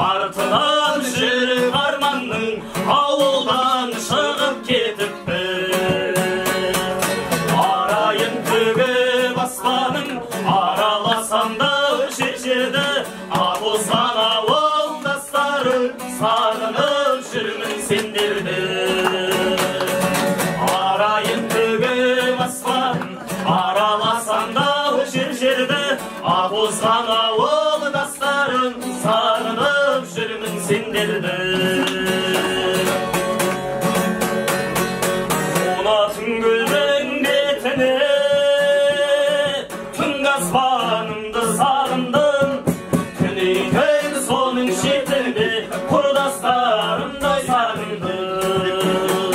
Artıdan жүріп арманның ауылдан шығып кетіппіз. Арайын төгіп аспаның араласам да жерді, Аққозған ауылдастары сағынып жүрмін сендерді. Арайын төгіп аспаның араласам да жерді, Аққозған ауылдастарын сағынып жүрмін сендерді. Қонатын гүлдің бетіне түнгі аспанымды сағындым. Түнейтін соның шетінде құрдастарымдай сағындым.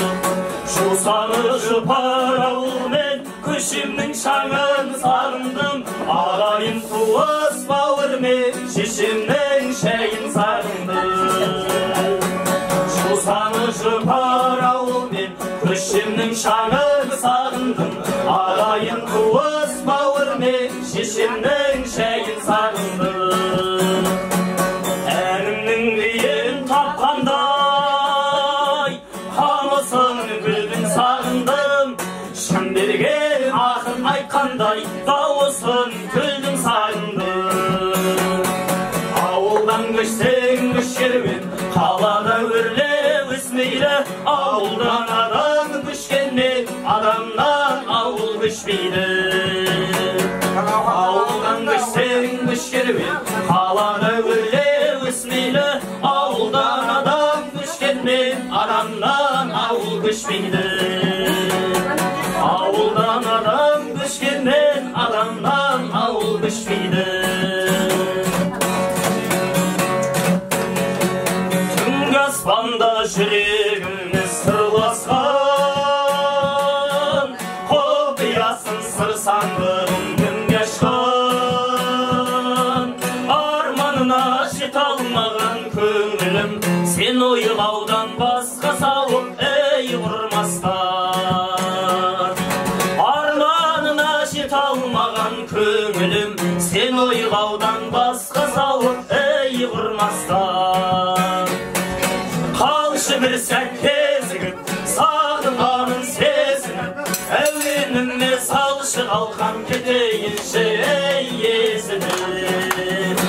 Жусаны жұпар ауылмен көшемнің шаңын сағындым. Ағайын туыс бауырмен шешемнің шайын сағындым. Жусаны жұпар ауылмен көшемнің шаңын сағындым. Ағайын туыс бауырмен шешемнің шайын сағындым. Әнімнің биін тапқандай қамысын гүлдің сағындым. Шын берген ақын айтқандай дауысын күлдің сағындым. Ауылдан көшсең көшкермен қалада өрлеуіс мейлі. Ауылдан адам көшкенмен адамнан ауыл көшпейді. Ауылдан көшсең көшкермен қалада өрлеуіс мейлі. Ауылдан адам көшкенмен адамнан ауыл көшпейді. Ауылдан адам көшкенмен адамнан ауыл көшпейді. Түнгі аспанда жүрегіміз сырласқан, құпиясын сыр сандығын күнге ашқан. Арманына жете алмаған көңілім сен ойлаудан басқа сауып ей құрмастан. Арманына жете алмаған көңілім сен ойлаудан басқа сауып ей құрмастан. Қалшы бір сәт кезігіп сағынғанын сезініп, әуеніңе салшы қалқан кетейінші ей есініп.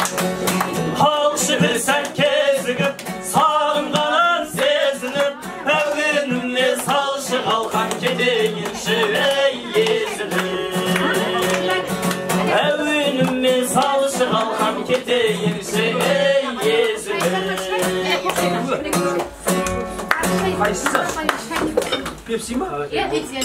Қалшы бір сәт кезігіп сағынғанын сезініп, әуеніңе салшы қалқан кетейінші ей есініп. Әуеніңе салшы қалқан кетейінші ей есініп. Қайсысы? Пепси ма? Иә, пепси.